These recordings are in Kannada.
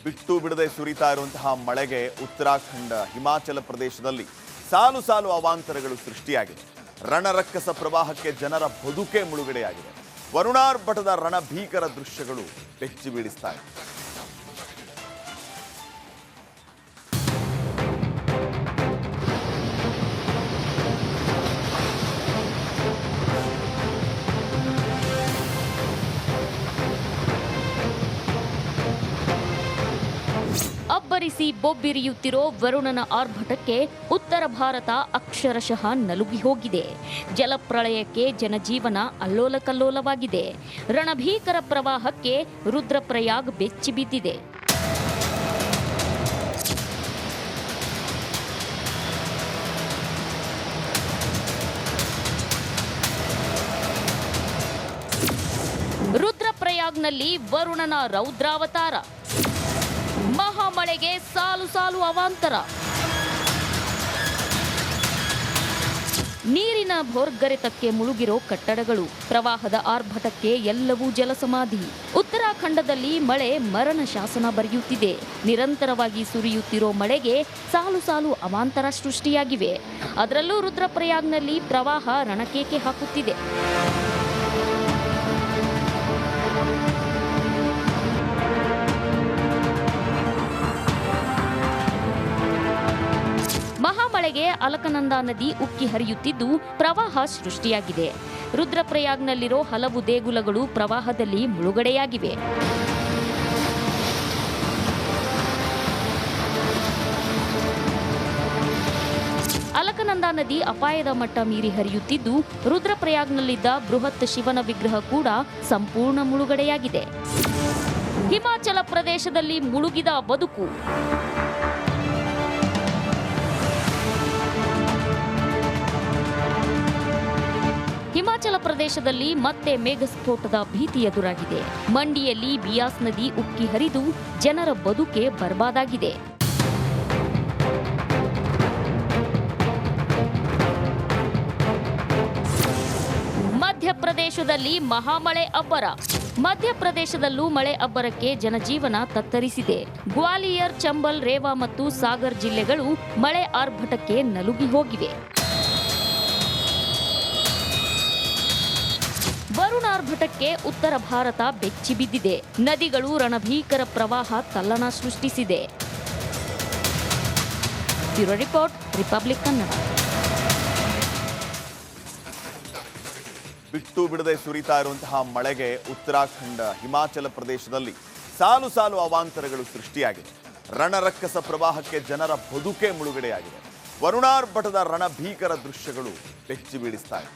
ಬಿಟ್ಟು ಬಿಡದೆ ಸುರಿತಾ ಇರುವಂತಹ ಮಳೆಗೆ ಉತ್ತರಾಖಂಡ ಹಿಮಾಚಲ ಪ್ರದೇಶದಲ್ಲಿ ಸಾಲು ಸಾಲು ಅವಾಂತರಗಳು ಸೃಷ್ಟಿಯಾಗಿದೆ. ರಣರಕ್ಕಸ ಪ್ರವಾಹಕ್ಕೆ ಜನರ ಬದುಕೇ ಮುಳುಗಡೆಯಾಗಿದೆ. ವರುಣಾರ್ಭಟದ ರಣಭೀಕರ ದೃಶ್ಯಗಳು ಬೆಚ್ಚಿ ಬೀಳಿಸ್ತಾ ಇದೆ. ಅಬ್ಬರಿಸಿ ಬೊಬ್ಬಿರಿಯುತ್ತಿರೋ ವರುಣನ ಆರ್ಭಟಕ್ಕೆ ಉತ್ತರ ಭಾರತ ಅಕ್ಷರಶಃ ನಲುಗಿ ಹೋಗಿದೆ. ಜಲಪ್ರಳಯಕ್ಕೆ ಜನಜೀವನ ಅಲ್ಲೋಲಕಲ್ಲೋಲವಾಗಿದೆ. ರಣಭೀಕರ ಪ್ರವಾಹಕ್ಕೆ ರುದ್ರಪ್ರಯಾಗ್ ಬೆಚ್ಚಿ ಬಿದ್ದಿದೆ. ರುದ್ರಪ್ರಯಾಗ್ನಲ್ಲಿ ವರುಣನ ರೌದ್ರಾವತಾರ. ಮಹಾಮಳೆಗೆ ಸಾಲು ಸಾಲು ಅವಾಂತರ. ನೀರಿನ ಭೋರ್ಗರೆತಕ್ಕೆ ಮುಳುಗಿರೋ ಕಟ್ಟಡಗಳು. ಪ್ರವಾಹದ ಆರ್ಭಟಕ್ಕೆ ಎಲ್ಲವೂ ಜಲಸಮಾಧಿ. ಉತ್ತರಾಖಂಡದಲ್ಲಿ ಮಳೆ ಮರಣ ಶಾಸನ ಬರೆಯುತ್ತಿದೆ. ನಿರಂತರವಾಗಿ ಸುರಿಯುತ್ತಿರೋ ಮಳೆಗೆ ಸಾಲು ಸಾಲು ಅವಾಂತರ ಸೃಷ್ಟಿಯಾಗಿವೆ. ಅದರಲ್ಲೂ ರುದ್ರಪ್ರಯಾಗ್ನಲ್ಲಿ ಪ್ರವಾಹ ರಣಕೇಕೆ ಹಾಕುತ್ತಿದೆ. ಮಹಾಮಳೆಗೆ ಅಲಕನಂದಾ ನದಿ ಉಕ್ಕಿ ಹರಿಯುತ್ತಿದ್ದು ಪ್ರವಾಹ ಸೃಷ್ಟಿಯಾಗಿದೆ. ರುದ್ರಪ್ರಯಾಗ್ನಲ್ಲಿರೋ ಹಲವು ದೇಗುಲಗಳು ಪ್ರವಾಹದಲ್ಲಿ ಮುಳುಗಡೆಯಾಗಿವೆ. ಅಲಕನಂದಾ ನದಿ ಅಪಾಯದ ಮಟ್ಟ ಮೀರಿ ಹರಿಯುತ್ತಿದ್ದು ರುದ್ರಪ್ರಯಾಗ್ನಲ್ಲಿದ್ದ ಬೃಹತ್ ಶಿವನ ವಿಗ್ರಹ ಕೂಡ ಸಂಪೂರ್ಣ ಮುಳುಗಡೆಯಾಗಿದೆ. ಹಿಮಾಚಲ ಪ್ರದೇಶದಲ್ಲಿ ಮುಳುಗಿದ ಬದುಕು. ಹಿಮಾಚಲ ಪ್ರದೇಶದಲ್ಲಿ ಮತ್ತೆ ಮೇಘಸ್ಫೋಟದ ಭೀತಿ ಎದುರಾಗಿದೆ. ಮಂಡಿಯಲ್ಲಿ ಬಿಯಾಸ್ ನದಿ ಉಕ್ಕಿ ಹರಿದು ಜನರ ಬದುಕೆ ಬರ್ಬಾದಾಗಿದೆ. ಮಧ್ಯಪ್ರದೇಶದಲ್ಲಿ ಮಹಾಮಳೆ ಅಬ್ಬರ. ಮಧ್ಯಪ್ರದೇಶದಲ್ಲೂ ಮಳೆ ಅಬ್ಬರಕ್ಕೆ ಜನಜೀವನ ತತ್ತರಿಸಿದೆ. ಗ್ವಾಲಿಯರ್, ಚಂಬಲ್, ರೇವಾ ಮತ್ತು ಸಾಗರ್ ಜಿಲ್ಲೆಗಳು ಮಳೆ ಆರ್ಭಟಕ್ಕೆ ನಲುಗಿ ಹೋಗಿವೆ. ವರುಣಾರ್ಭಟಕ್ಕೆ ಉತ್ತರ ಭಾರತ ಬೆಚ್ಚಿ ಬಿದ್ದಿದೆ. ನದಿಗಳು ರಣಭೀಕರ ಪ್ರವಾಹ ತಲ್ಲಣ ಸೃಷ್ಟಿಸಿದೆ. Bureau report, republic Kannada. ಬಿಟ್ಟು ಬಿಡದೆ ಸುರಿತಾ ಇರುವಂತಹ ಮಳೆಗೆ ಉತ್ತರಾಖಂಡ ಹಿಮಾಚಲ ಪ್ರದೇಶದಲ್ಲಿ ಸಾಲು ಸಾಲು ಅವಾಂತರಗಳು ಸೃಷ್ಟಿಯಾಗಿದೆ. ರಣರಕ್ಕಸ ಪ್ರವಾಹಕ್ಕೆ ಜನರ ಬದುಕೇ ಮುಳುಗಡೆಯಾಗಿದೆ. ವರುಣಾರ್ಭಟದ ರಣಭೀಕರ ದೃಶ್ಯಗಳು ಬೆಚ್ಚಿ ಬೀಳಿಸ್ತಾ ಇದೆ.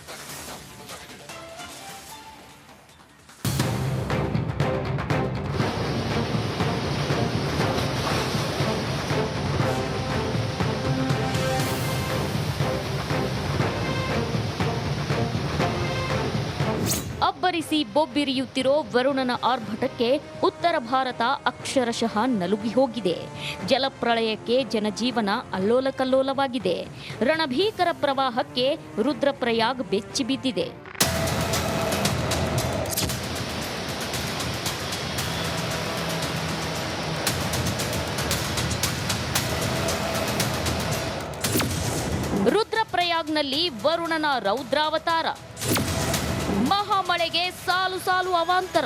ಅಬ್ಬರಿಸಿ ಬೊಬ್ಬಿರಿಯುತ್ತಿರೋ ವರುಣನ ಆರ್ಭಟಕ್ಕೆ ಉತ್ತರ ಭಾರತ ಅಕ್ಷರಶಃ ನಲುಗಿ ಹೋಗಿದೆ. ಜಲಪ್ರಳಯಕ್ಕೆ ಜನಜೀವನ ಅಲ್ಲೋಲಕಲ್ಲೋಲವಾಗಿದೆ. ರಣಭೀಕರ ಪ್ರವಾಹಕ್ಕೆ ರುದ್ರಪ್ರಯಾಗ್ ಬೆಚ್ಚಿ ಬಿದ್ದಿದೆ. ರುದ್ರಪ್ರಯಾಗ್ನಲ್ಲಿ ವರುಣನ ರೌದ್ರಾವತಾರ. ಮಹಾಮಳೆಗೆ ಸಾಲು ಸಾಲು ಅವಾಂತರ.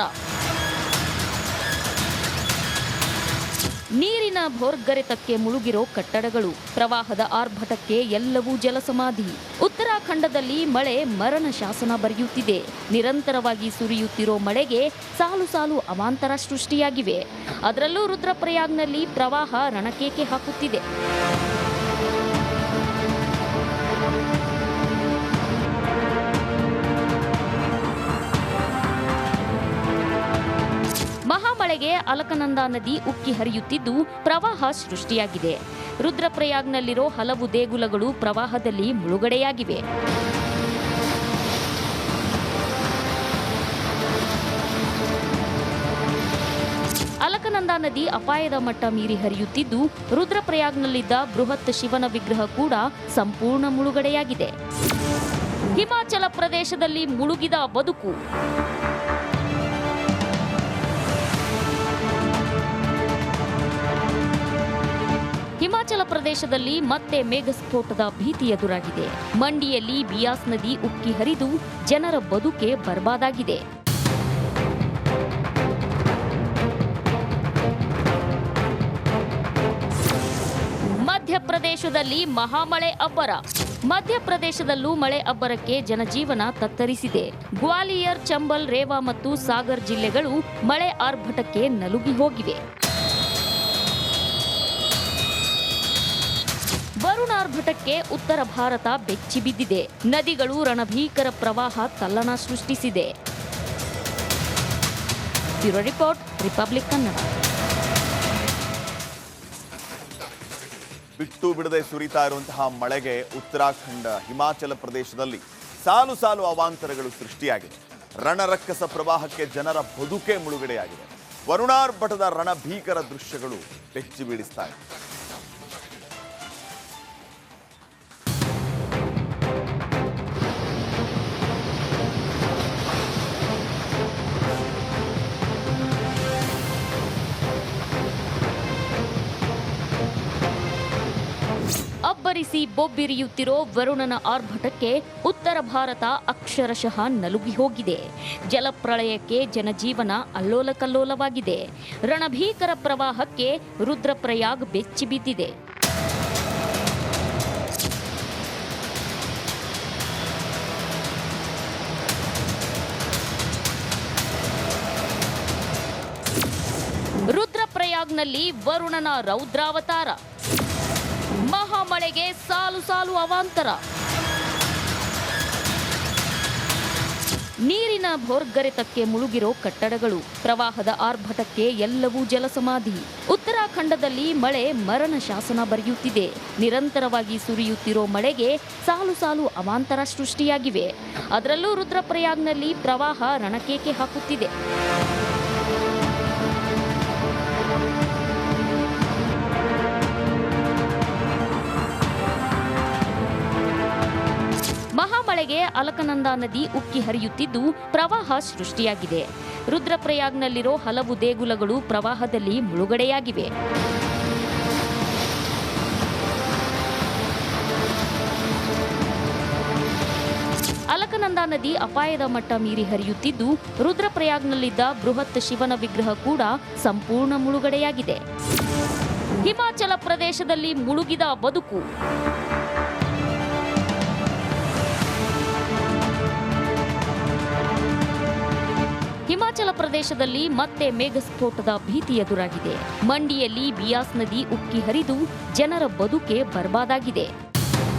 ನೀರಿನ ಭೋರ್ಗರೆತಕ್ಕೆ ಮುಳುಗಿರೋ ಕಟ್ಟಡಗಳು. ಪ್ರವಾಹದ ಆರ್ಭಟಕ್ಕೆ ಎಲ್ಲವೂ ಜಲಸಮಾಧಿ. ಉತ್ತರಾಖಂಡದಲ್ಲಿ ಮಳೆ ಮರಣ ಶಾಸನ ಬರೆಯುತ್ತಿದೆ. ನಿರಂತರವಾಗಿ ಸುರಿಯುತ್ತಿರೋ ಮಳೆಗೆ ಸಾಲು ಸಾಲು ಅವಾಂತರ ಸೃಷ್ಟಿಯಾಗಿವೆ. ಅದರಲ್ಲೂ ರುದ್ರಪ್ರಯಾಗ್ನಲ್ಲಿ ಪ್ರವಾಹ ರಣಕೇಕೆ ಹಾಕುತ್ತಿದೆ. ಮಹಾಮಳೆಗೆ ಅಲಕನಂದಾ ನದಿ ಉಕ್ಕಿ ಹರಿಯುತ್ತಿದ್ದು ಪ್ರವಾಹ ಸೃಷ್ಟಿಯಾಗಿದೆ. ರುದ್ರಪ್ರಯಾಗ್ನಲ್ಲಿರೋ ಹಲವು ದೇಗುಲಗಳು ಪ್ರವಾಹದಲ್ಲಿ ಮುಳುಗಡೆಯಾಗಿವೆ. ಅಲಕನಂದಾ ನದಿ ಅಪಾಯದ ಮಟ್ಟ ಮೀರಿ ಹರಿಯುತ್ತಿದ್ದು ರುದ್ರಪ್ರಯಾಗ್ನಲ್ಲಿದ್ದ ಬೃಹತ್ ಶಿವನ ವಿಗ್ರಹ ಕೂಡ ಸಂಪೂರ್ಣ ಮುಳುಗಡೆಯಾಗಿದೆ. ಹಿಮಾಚಲ ಪ್ರದೇಶದಲ್ಲಿ ಮುಳುಗಿದ ಬದುಕು. ಹಿಮಾಚಲ ಪ್ರದೇಶದಲ್ಲಿ ಮತ್ತೆ ಮೇಘಸ್ಫೋಟದ ಭೀತಿ ಎದುರಾಗಿದೆ. ಮಂಡಿಯಲ್ಲಿ ಬಿಯಾಸ್ ನದಿ ಉಕ್ಕಿ ಹರಿದು ಜನರ ಬದುಕೆ ಬರ್ಬಾದಾಗಿದೆ. ಮಧ್ಯಪ್ರದೇಶದಲ್ಲಿ ಮಹಾಮಳೆ ಅಬ್ಬರ. ಮಧ್ಯಪ್ರದೇಶದಲ್ಲೂ ಮಳೆ ಅಬ್ಬರಕ್ಕೆ ಜನಜೀವನ ತತ್ತರಿಸಿದೆ. ಗ್ವಾಲಿಯರ್, ಚಂಬಲ್, ರೇವಾ ಮತ್ತು ಸಾಗರ್ ಜಿಲ್ಲೆಗಳು ಮಳೆ ಆರ್ಭಟಕ್ಕೆ ನಲುಗಿ ಹೋಗಿವೆ. ವರುಣಾರ್ಭಟಕ್ಕೆ ಉತ್ತರ ಭಾರತ ಬೆಚ್ಚಿ ಬಿದ್ದಿದೆ. ನದಿಗಳು ರಣಭೀಕರ ಪ್ರವಾಹ ತಲ್ಲಣ ಸೃಷ್ಟಿಸಿದೆ. Bureau report, republic Kannada. ಬಿಟ್ಟು ಬಿಡದೆ ಸುರಿತಾ ಇರುವಂತಹ ಮಳೆಗೆ ಉತ್ತರಾಖಂಡ, ಹಿಮಾಚಲ ಪ್ರದೇಶದಲ್ಲಿ ಸಾಲು ಸಾಲು ಅವಾಂತರಗಳು ಸೃಷ್ಟಿಯಾಗಿದೆ. ರಣರಕ್ಕಸ ಪ್ರವಾಹಕ್ಕೆ ಜನರ ಬದುಕೆ ಮುಳುಗಡೆಯಾಗಿದೆ. ವರುಣಾರ್ಭಟದ ರಣಭೀಕರ ದೃಶ್ಯಗಳು ಬೆಚ್ಚಿ ಬೀಳಿಸ್ತಾ ಇದೆ. ಅಬ್ಬರಿಸಿ ಬೊಬ್ಬಿರಿಯುತ್ತಿರೋ ವರುಣನ ಆರ್ಭಟಕ್ಕೆ ಉತ್ತರ ಭಾರತ ಅಕ್ಷರಶಃ ನಲುಗಿ ಹೋಗಿದೆ. ಜಲಪ್ರಳಯಕ್ಕೆ ಜನಜೀವನ ಅಲ್ಲೋಲ ಕಲ್ಲೋಲವಾಗಿದೆ. ರಣಭೀಕರ ಪ್ರವಾಹಕ್ಕೆ ರುದ್ರಪ್ರಯಾಗ್ ಬೆಚ್ಚಿ ಬಿದ್ದಿದೆ. ರುದ್ರಪ್ರಯಾಗ್ನಲ್ಲಿ ವರುಣನ ರೌದ್ರಾವತಾರ. ಮಹಾಮಳೆಗೆ ಸಾಲು ಸಾಲು ಅವಾಂತರ. ನೀರಿನ ಭೋರ್ಗರೆತಕ್ಕೆ ಮುಳುಗಿರೋ ಕಟ್ಟಡಗಳು. ಪ್ರವಾಹದ ಆರ್ಭಟಕ್ಕೆ ಎಲ್ಲವೂ ಜಲಸಮಾಧಿ. ಉತ್ತರಾಖಂಡದಲ್ಲಿ ಮಳೆ ಮರಣ ಶಾಸನ ಬರೆಯುತ್ತಿದೆ. ನಿರಂತರವಾಗಿ ಸುರಿಯುತ್ತಿರೋ ಮಳೆಗೆ ಸಾಲು ಸಾಲು ಅವಾಂತರ ಸೃಷ್ಟಿಯಾಗಿವೆ. ಅದರಲ್ಲೂ ರುದ್ರಪ್ರಯಾಗ್ನಲ್ಲಿ ಪ್ರವಾಹ ರಣಕೇಕೆ ಹಾಕುತ್ತಿದೆ. ಮಹಾಮಳೆಗೆ ಅಲಕನಂದಾ ನದಿ ಉಕ್ಕಿ ಹರಿಯುತ್ತಿದ್ದು ಪ್ರವಾಹ ಸೃಷ್ಟಿಯಾಗಿದೆ. ರುದ್ರಪ್ರಯಾಗ್ನಲ್ಲಿರೋ ಹಲವು ದೇಗುಲಗಳು ಪ್ರವಾಹದಲ್ಲಿ ಮುಳುಗಡೆಯಾಗಿವೆ. ಅಲಕನಂದಾ ನದಿ ಅಪಾಯದ ಮಟ್ಟ ಮೀರಿ ಹರಿಯುತ್ತಿದ್ದು ರುದ್ರಪ್ರಯಾಗ್ನಲ್ಲಿದ್ದ ಬೃಹತ್ ಶಿವನ ವಿಗ್ರಹ ಕೂಡ ಸಂಪೂರ್ಣ ಮುಳುಗಡೆಯಾಗಿದೆ. ಹಿಮಾಚಲ ಪ್ರದೇಶದಲ್ಲಿ ಮುಳುಗಿದ ಬದುಕು. ಹಿಮಾಚಲ ಪ್ರದೇಶದಲ್ಲಿ ಮತ್ತೆ ಮೇಘಸ್ಫೋಟದ ಭೀತಿ ಎದುರಾಗಿದೆ. ಮಂಡಿಯಲ್ಲಿ ಬಿಯಾಸ್ ನದಿ ಉಕ್ಕಿ ಹರಿದು ಜನರ ಬದುಕೆ ಬರ್ಬಾದಾಗಿದೆ.